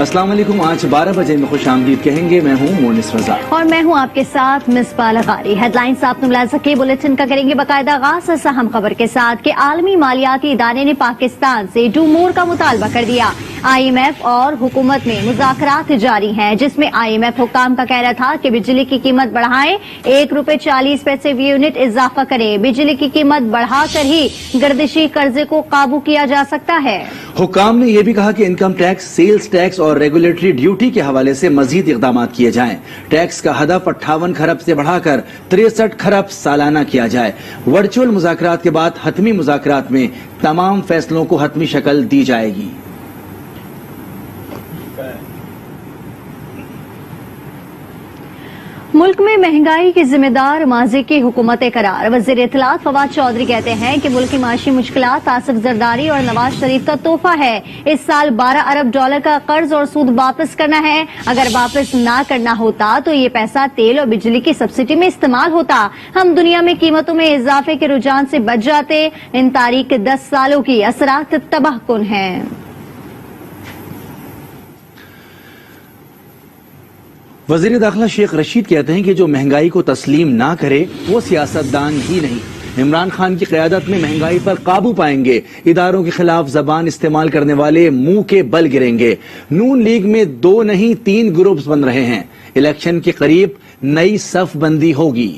अस्सलाम वालेकुम। आज 12 बजे में खुश आमदीद कहेंगे। मैं हूँ मोनिस रजा और मैं हूँ आपके साथ मिसबा लगारी। हेडलाइंस आपने मुलाजा की, बुलेटिन का करेंगे बाकायदा आगाज। अहम खबर के साथ कि आलमी मालियाती इदारे ने पाकिस्तान से डू मोर का मुतालबा कर दिया। IMF और हुकूमत में मुज़ाकरात जारी हैं, जिसमें IMF हुक्काम का कहना था कि बिजली की कीमत बढ़ाएं, ₹1.40 यूनिट इजाफा करें। बिजली की कीमत बढ़ाकर ही गर्दिशी कर्जे को काबू किया जा सकता है। हुक्काम ने यह भी कहा कि इनकम टैक्स, सेल्स टैक्स और रेगुलेटरी ड्यूटी के हवाले से मजीद इकदाम किए जाएं। टैक्स का हदफ 58 खरब से बढ़ाकर 63 खरब सालाना किया जाए। वर्चुअल मुज़ाकरात के बाद हतमी मुज़ाकरात में तमाम फैसलों को हतमी शक्ल दी जाएगी। मुल्क में महंगाई की जिम्मेदार माजी की हुकूमत करार। वज़ीर इत्तलात फवाद चौधरी कहते हैं कि मुल्क की माशी मुश्किलात आसिफ जरदारी और नवाज शरीफ का तोहफा है। इस साल $12 अरब का कर्ज और सूद वापस करना है। अगर वापस ना करना होता तो ये पैसा तेल और बिजली की सब्सिडी में इस्तेमाल होता। हम दुनिया में कीमतों में इजाफे के रुझान से बच जाते। इन तारीख 10 सालों की असरात तबाहकुन हैं। वज़ीर दाखिला शेख रशीद कहते हैं कि जो महंगाई को तस्लीम ना करे वो सियासतदान ही नहीं। इमरान खान की क़यादत में महंगाई पर काबू पाएंगे। इदारों के खिलाफ जबान इस्तेमाल करने वाले मुंह के बल गिरेंगे। नून लीग में 2 नहीं 3 ग्रुप्स बन रहे हैं। इलेक्शन के करीब नई सफ बंदी होगी।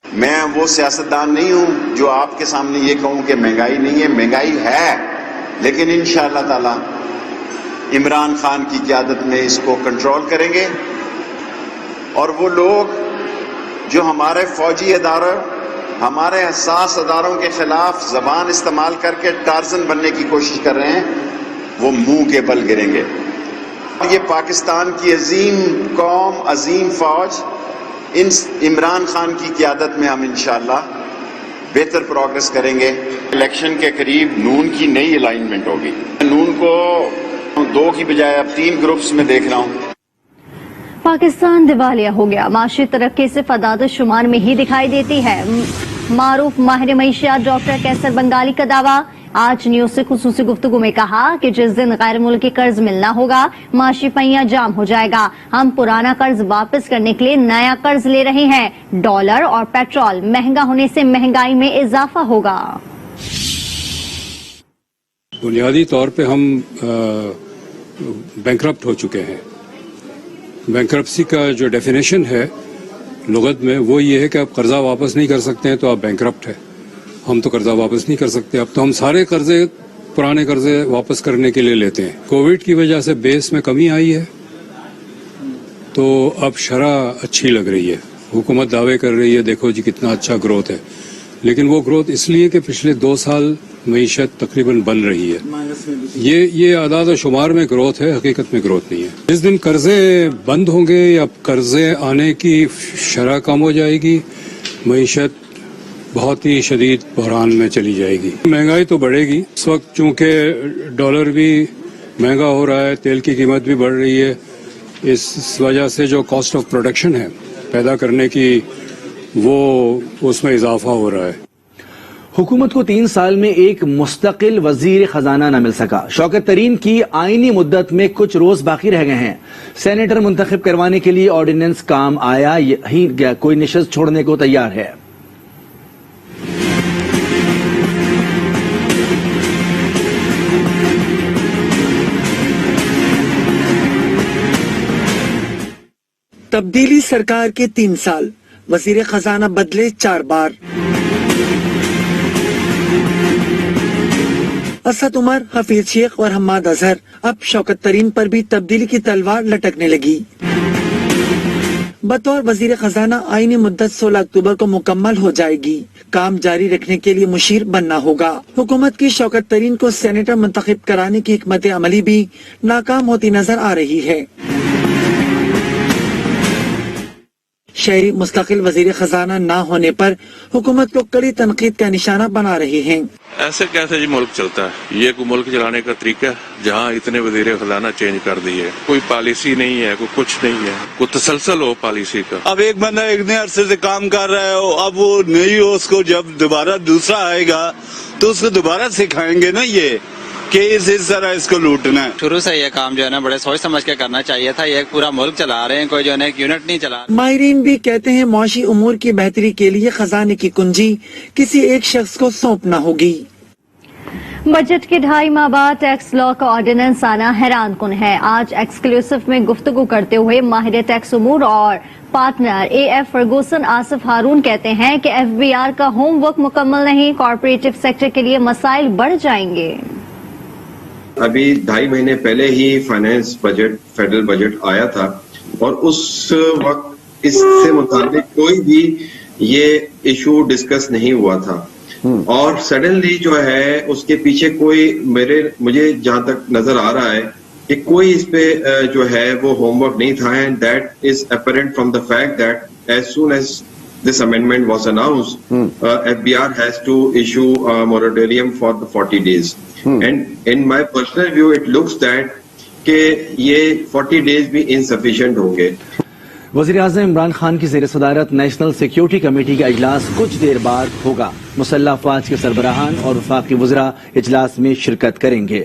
मैं वो सियासतदान नहीं हूं जो आपके सामने ये कहूं कि महंगाई नहीं है। महंगाई है, लेकिन इंशाअल्लाह ताला इमरान खान की क़यादत में इसको कंट्रोल करेंगे। और वो लोग जो हमारे फौजी इदारों, हमारे हसास इदारों के खिलाफ जबान इस्तेमाल करके टार्जन बनने की कोशिश कर रहे हैं, वो मुंह के बल गिरेंगे। ये पाकिस्तान की अजीम कौम, अजीम फौज, इन इमरान खान की क़यादत में हम इंशाअल्लाह बेहतर प्रोग्रेस करेंगे। इलेक्शन के करीब नून की नई अलाइनमेंट होगी। नून को 2 की बजाय अब 3 ग्रुप्स में देख रहा हूं। पाकिस्तान दिवालिया हो गया। माशी तरक्की से फदाद शुमार में ही दिखाई देती है। मारूफ माहिर मईशियात डॉक्टर कैसर बंगाली का दावा। आज न्यूज से खुसूसी गुफ्तगू में कहा कि जिस दिन गैर मुल्की कर्ज मिलना होगा, माशी पहिया जाम हो जाएगा। हम पुराना कर्ज वापस करने के लिए नया कर्ज ले रहे हैं। डॉलर और पेट्रोल महंगा होने से महंगाई में इजाफा होगा। बुनियादी तौर पे हम बैंकरप्ट हो चुके हैं। बैंकरप्सी का जो डेफिनेशन है लुगत में वो ये है कि आप कर्जा वापस नहीं कर सकते हैं तो आप बैंकरप्ट है। हम तो कर्जा वापस नहीं कर सकते। अब तो हम सारे कर्जे, पुराने कर्जे वापस करने के लिए लेते हैं। कोविड की वजह से बेस में कमी आई है तो अब शरह अच्छी लग रही है। हुकूमत दावे कर रही है देखो जी कितना अच्छा ग्रोथ है, लेकिन वो ग्रोथ इसलिए कि पिछले 2 साल मईशत तकरीबन बन रही है। ये आदाद शुमार में ग्रोथ है, हकीकत में ग्रोथ नहीं है। जिस दिन कर्जे बंद होंगे या कर्जे आने की शरह कम हो जाएगी, मईशत बहुत ही शदीद बहरान में चली जाएगी। महंगाई तो बढ़ेगी। इस वक्त चूंकि डॉलर भी महंगा हो रहा है, तेल की कीमत भी बढ़ रही है, इस वजह से जो कॉस्ट ऑफ प्रोडक्शन है पैदा करने की, वो उसमें इजाफा हो रहा है। हुकूमत को 3 साल में एक मुस्तकिल वजीर खजाना न मिल सका। शौकत तरीन की आईनी मुद्दत में कुछ रोज बाकी रह गए हैं। सेनेटर मुंतखब करवाने के लिए ऑर्डिनेंस काम आया ही गया, कोई निशस्त छोड़ने को तैयार है। तब्दीली सरकार के 3 साल, वजीर खजाना बदले 4 बार। असद उमर, हफीज शेख और हम्माद अजहर। अब शौकत तरीन पर भी तब्दीली की तलवार लटकने लगी। बतौर वजीर खजाना आईनी मुद्दत 16 अक्टूबर को मुकम्मल हो जाएगी। काम जारी रखने के लिए मुशीर बनना होगा। हुकूमत की शौकत तरीन को सेनेटर मुंतखब कराने की हिकमत अमली भी नाकाम होती नजर आ रही है। शहरी मुस्तकिल वजीर खजाना न होने पर हुकूमत को कड़ी तनकीद का निशाना बना रहे हैं। ऐसे कैसे जी मुल्क चलता है? ये कोई मुल्क चलाने का तरीका जहाँ इतने वजीर खजाना चेंज कर दिए, कोई पॉलिसी नहीं है, कोई कुछ नहीं है, कोई तसलसल हो पॉलिसी का। अब एक बंदा इतने अरसे से काम कर रहा है, अब वो नहीं हो, उसको जब दोबारा दूसरा आएगा तो उसको दोबारा सिखाएंगे ना। ये कि इस तरह इसको लूटना है। शुरू से ये काम जो है ना बड़े सोच समझ के करना चाहिए था। ये पूरा मुल्क चला रहे हैं, कोई जो है ना एक यूनिट नहीं चला। माहिरीन भी कहते हैं मौशी उमूर की बेहतरी के लिए खजाने की कुंजी किसी एक शख्स को सौंपना होगी। बजट के 2.5 माह बाद टैक्स लॉ का ऑर्डिनेंस आना हैरान कुन है। आज एक्सक्लूसिव में गुफ्तगू करते हुए माहिर टैक्स उमूर और पार्टनर AF फर्गूसन आसिफ हारून कहते हैं कि FBR का होमवर्क मुकम्मल नहीं, कॉर्पोरेटिव सेक्टर के लिए मसाइल बढ़ जाएंगे। अभी 2.5 महीने पहले ही फाइनेंस बजट, फेडरल बजट आया था और उस वक्त इससे मुताबिक कोई भी ये इशू डिस्कस नहीं हुआ था और सडनली जो है उसके पीछे कोई मुझे जहां तक नजर आ रहा है कि कोई इस पे जो है वो होमवर्क नहीं था and that is apparent from the fact that as soon as this amendment was announced, FBR has to issue a moratorium for the 40 days. And in my personal view, it looks that कि ये 40 days भी insufficient होंगे। वज़ीर-ए-आज़म इमरान खान की ज़ेर सदारत national security committee का इजलास कुछ देर बाद होगा। मुसल्लह अफ़वाज के सरबराहान और वफाकी वज़रा इजलास में शिरकत करेंगे।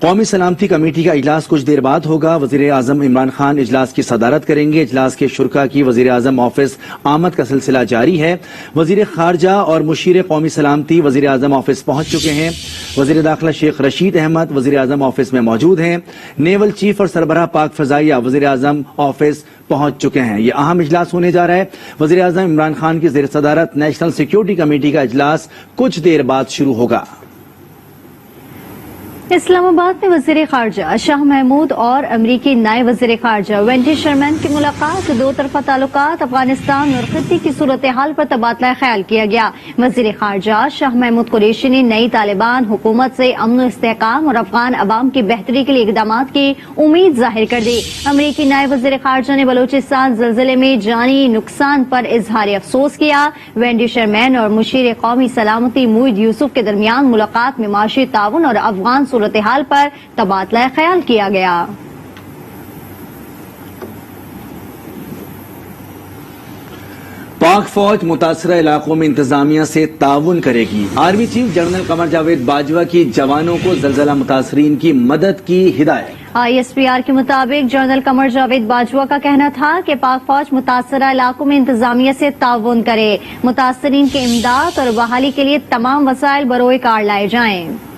कौमी सलामती कमेटी का इजलास कुछ देर बाद होगा। वज़ीर-ए-आज़म इमरान खान इजलास की सदारत करेंगे। इजलास के शुरका की वज़ीर-ए-आज़म ऑफिस आमद का सिलसिला जारी है। वज़ीर ख़ारजा और मुशीर कौमी सलामती वज़ीर-ए-आज़म ऑफिस पहुंच चुके हैं। वज़ीर दाखिला शेख रशीद अहमद वज़ीर-ए-आज़म ऑफिस में मौजूद हैं। नेवल चीफ और सरबराह पाक फ़ज़ाइया वज़ीर-ए-आज़म ऑफिस पहुंच चुके हैं। ये अहम इजलास होने जा रहा है। वज़ीर-ए-आज़म इमरान खान की ज़ेर सदारत नेशनल सिक्योरिटी कमेटी का इजलास कुछ देर बाद शुरू होगा। इस्लामाबाद में वज़ीर ख़ारजा शाह महमूद और अमरीकी नायब वज़ीर ख़ारजा वेंडी शर्मैन की मुलाकात, दो तरफ़ा ताल्लुकात, अफगानिस्तान और खित्ते की सूरत हाल पर तबादला ख्याल किया गया। वज़ीर ख़ारजा शाह महमूद कुरैशी ने नई तालिबान हुकूमत से अमन इस्तेहकाम और अफगान अवाम की बेहतरी के लिए इक़दाम की उम्मीद जाहिर कर दी। अमरीकी नायब वज़ीर ख़ारजा ने बलूचिस्तान ज़लज़ले में जानी नुकसान पर इजहार अफसोस किया। वेंडी शर्मैन और मुशीर कौमी सलामती मुईद यूसुफ के दरमियान मुलाकात में माशी ताउन और अफगान सूरत हाल पर तबादला ख्याल किया गया। पाक फौज मुतासरा इलाकों में इंतजामिया से ताउन करेगी। Army chief general Qamar Javed Bajwa की जवानों को ज़लज़ला मुतासरीन की मदद की हिदायत। ISPR के मुताबिक जनरल कमर जावेद बाजवा का कहना था कि पाक फौज मुतासरा इलाकों में इंतजामिया से ताउन करे। मुतासरीन की इमदाद और बहाली के लिए तमाम वसाइल बरोए कार लाए जाएं।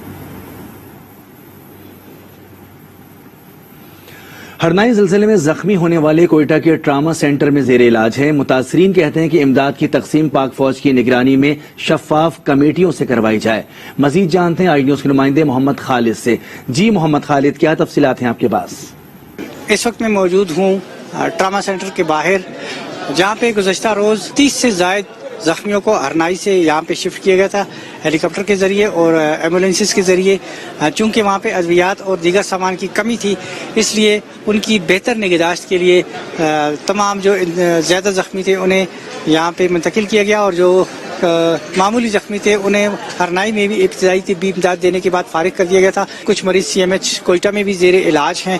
हरनाई ज़लज़ले में जख्मी होने वाले कोयटा के ट्रामा सेंटर में ज़ेर इलाज है। मुतासरीन कहते हैं कि इमदाद की तकसीम पाक फौज की निगरानी में शफाफ कमेटियों से करवाई जाए। मजीद जानते हैं आई न्यूज़ के नुमाइंदे मोहम्मद खालिद से। जी मोहम्मद खालिद, क्या तफसीलात हैं आपके पास? इस वक्त मैं मौजूद हूँ ट्रामा सेंटर के बाहर, जहाँ पे गुज़श्ता रोज 30 से ज़ायद जख्मियों को हरनाई से यहाँ पे शिफ्ट किया गया था हेलीकॉप्टर के जरिए और एम्बुलेंसेस के जरिए। चूंकि वहाँ पे अद्वियात और दीगर सामान की कमी थी, इसलिए उनकी बेहतर निगहदाश्त के लिए तमाम जो ज़्यादा जख्मी थे उन्हें यहाँ पे मुंतकिल किया गया और जो मामूली जख्मी थे उन्हें हरनाई में भी इब्तिदाई तिब्बी इमदाद देने के बाद फारिग कर दिया गया था। कुछ मरीज CMH कोयटा में भी ज़ेर इलाज हैं।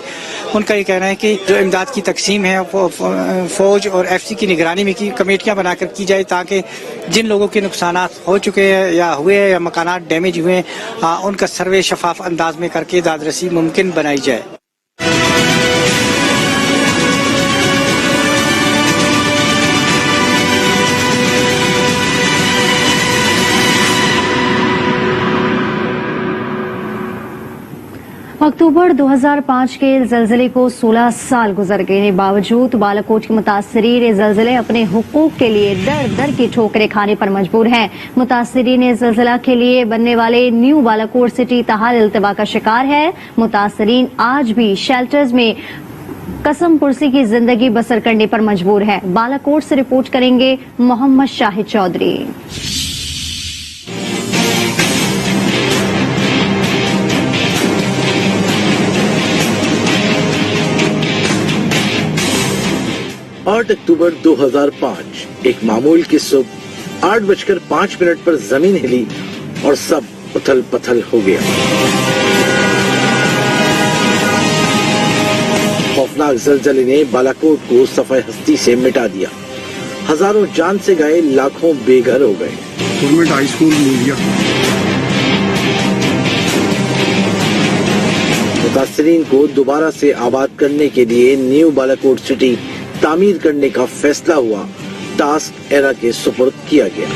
उनका ये कहना है कि जो इमदाद की तकसीम है फौज और FC की निगरानी में की कमेटियाँ बनाकर की जाए, ताकि जिन लोगों के नुकसानात हो चुके हैं या हुए या मकानात डैमेज हुए हैं उनका सर्वे शफाफ अंदाज में करके दादरसी मुमकिन बनाई जाए। अक्टूबर 2005 के ज़लज़ले को 16 साल गुजर गए, बावजूद बालाकोट के मुतासरीन ज़लज़ले अपने हुकूक के लिए दर दर की ठोकरें खाने पर मजबूर हैं। मुतासरीन ज़लज़ला के लिए बनने वाले न्यू बालाकोट सिटी ताहाल इल्तवा का शिकार है। मुतासरीन आज भी शेल्टर्स में कसम पुरसी की जिंदगी बसर करने पर मजबूर है। बालाकोट से रिपोर्ट करेंगे मोहम्मद शाहिद चौधरी। 8 अक्टूबर 2005 एक मामूल की सुबह 8:05 पर जमीन हिली और सब उथल पथल हो गया। खौफनाक ज़लज़ले ने बालाकोट को सफ़े हस्ती से मिटा दिया। हजारों जान से गए, लाखों बेघर हो गए। गवर्नमेंट हाई स्कूल मूलिया متاثرین کو دوبارہ سے آباد کرنے کے لیے نیو بالاکوٹ سٹی تعمیر کرنے کا فیصلہ ہوا، ٹاسک ایرا کے سپرد کیا گیا۔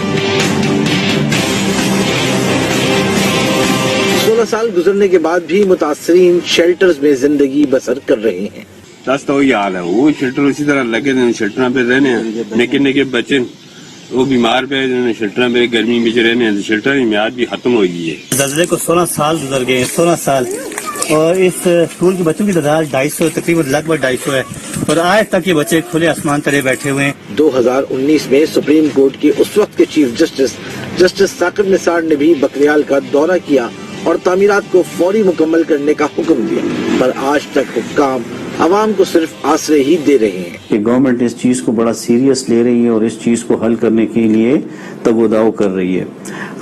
16 سال گزرنے کے بعد بھی متاثرین شیلٹرز میں زندگی بسر کر رہے ہیں۔ دس تو یہ حال ہے، وہ شیلٹر اسی طرح لگے تھے، شیلٹر پہ رہنے ہیں، نکے نکے بچے وہ بیمار پہ شیلٹر پہ گرمی میں رہنے ہیں، شیلٹر کی میعاد بھی ختم ہو گئی ہے۔ زلزلے کو 16 سال گزر گئے ہیں، 16 سال، اور اس اسکول کے بچوں کی تعداد 250 تقریباً لگ بھگ 250 ہے، اور آج تک یہ بچے کھلے آسمان تلے بیٹھے ہوئے ہیں۔ 2019 میں سپریم کورٹ کے اس وقت کے چیف جسٹس ثاقب نثار نے بھی بکریال کا دورہ کیا اور تعمیرات کو فوری مکمل کرنے کا حکم دیا، پر آج تک حکام عوام کو صرف آسرے ہی دے رہے ہیں کہ گورنمنٹ اس چیز کو بڑا سیریس لے رہی ہے اور اس چیز کو حل کرنے کے لیے تگ و داؤ کر رہی ہے۔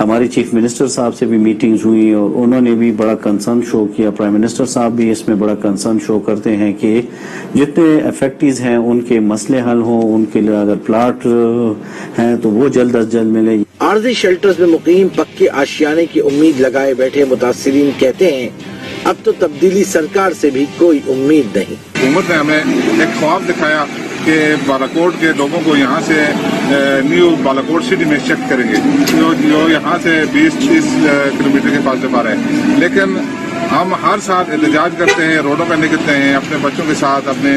ہمارے چیف منسٹر صاحب سے بھی میٹنگز ہوئی اور انہوں نے بھی بڑا کنسرن شو کیا، پرائم منسٹر صاحب بھی اس میں بڑا کنسرن شو کرتے ہیں کہ جتنے افیکٹیز ہیں ان کے مسئلے حل ہوں، ان کے لیے اگر پلاٹ ہیں تو وہ جلد از جلد ملے۔ عارضی شیلٹرز میں مقیم پکے آشیانے کی امید لگائے بیٹھے متاثرین کہتے ہیں اب تو تبدیلی سرکار سے بھی کوئی امید نہیں۔ حکومت نے ہمیں ایک خواب دکھایا کہ بالاکوٹ کے لوگوں کو یہاں سے نیو بالاکوٹ سٹی میں شفٹ کریں گے، جو یہاں سے 20-30 کلومیٹر کے پاس جا رہا ہے، لیکن ہم ہر سال احتجاج کرتے ہیں، روڈوں پہ نکلتے ہیں اپنے بچوں کے ساتھ، اپنے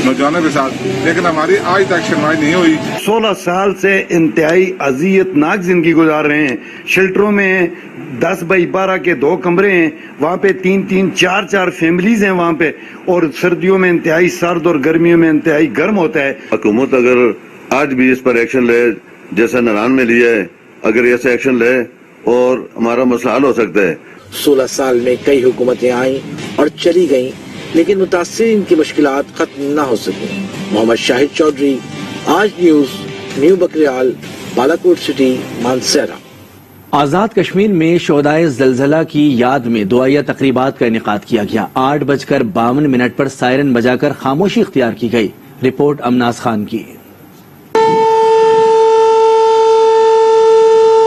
نوجوانوں کے ساتھ، لیکن ہماری آج تک سنوائی نہیں ہوئی۔ 16 سال سے انتہائی اذیت ناک زندگی گزار رہے ہیں، شیلٹروں میں 10 بائی 12 کے 2 کمرے ہیں، وہاں پہ 3-3 4-4 فیملیز ہیں وہاں پہ، اور سردیوں میں انتہائی سرد اور گرمیوں میں انتہائی گرم ہوتا ہے۔ حکومت اگر آج بھی اس پر ایکشن لے جیسا ناران میں لیا ہے، اگر ایسا ایکشن لے اور ہمارا مسئلہ حل ہو سکتا ہے۔ 16 سال میں کئی حکومتیں آئیں اور چلی گئیں، لیکن متاثرین کی مشکلات ختم نہ ہو سکیں۔ محمد شاہد چودھری، آج نیوز، نیو بکریال، بالاکوٹ سٹی، مانسہرہ۔ آزاد کشمیر میں شہدائے زلزلہ کی یاد میں دعائیہ تقریبات کا انعقاد کیا گیا۔ 8:52 پر سائرن بجا کر خاموشی اختیار کی گئی۔ رپورٹ امناز خان کی۔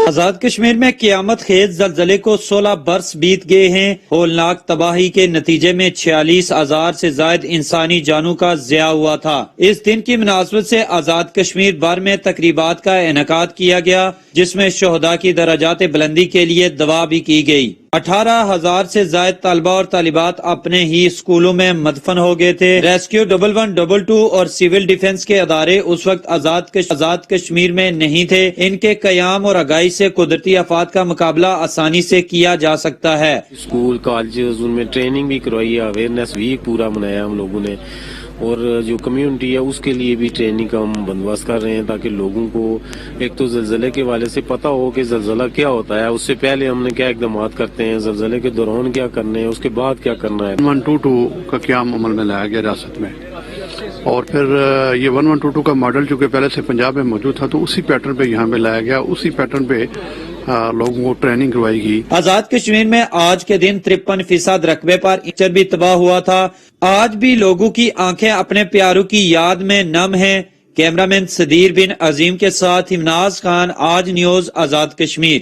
آزاد کشمیر میں قیامت خیز زلزلے کو 16 برس بیت گئے ہیں۔ ہولناک تباہی کے نتیجے میں 46,000 سے زائد انسانی جانوں کا ضیاع ہوا تھا۔ اس دن کی مناسبت سے آزاد کشمیر بھر میں تقریبات کا انعقاد کیا گیا، جس میں شہداء کی درجات بلندی کے لیے دعا بھی کی گئی۔ 18,000 سے زائد طلبہ اور طالبات اپنے ہی اسکولوں میں مدفن ہو گئے تھے۔ ریسکیو 1122 اور سول ڈیفنس کے ادارے اس وقت آزاد کشمیر میں نہیں تھے۔ ان کے قیام اور آگاہی سے قدرتی آفات کا مقابلہ آسانی سے کیا جا سکتا ہے۔ اسکول کالجز ان میں ٹریننگ بھی کروائی ہے، اویئرنیس ویک پورا منایا ہم لوگوں نے، اور جو کمیونٹی ہے اس کے لیے بھی ٹریننگ کا ہم بندوبست کر رہے ہیں تاکہ لوگوں کو ایک تو زلزلے کے حوالے سے پتہ ہو کہ زلزلہ کیا ہوتا ہے، اس سے پہلے ہم نے کیا اقدامات کرتے ہیں، زلزلے کے دوران کیا کرنا ہے، اس کے بعد کیا کرنا ہے۔ 1122 کا قیام عمل میں لایا گیا ریاست میں، اور پھر یہ 1122 کا ماڈل چونکہ پہلے سے پنجاب میں موجود تھا تو اسی پیٹرن پہ یہاں پہ لایا گیا، اسی پیٹرن پہ لوگوں کو ٹریننگ کروائی گئی۔ آزاد کشمیر میں آج کے دن 53% رقبے پر انچر بھی تباہ ہوا تھا۔ آج بھی لوگوں کی آنکھیں اپنے پیاروں کی یاد میں نم ہیں۔ کیمرامین صدیر بن عظیم کے ساتھ امناز خان، آج نیوز، آزاد کشمیر۔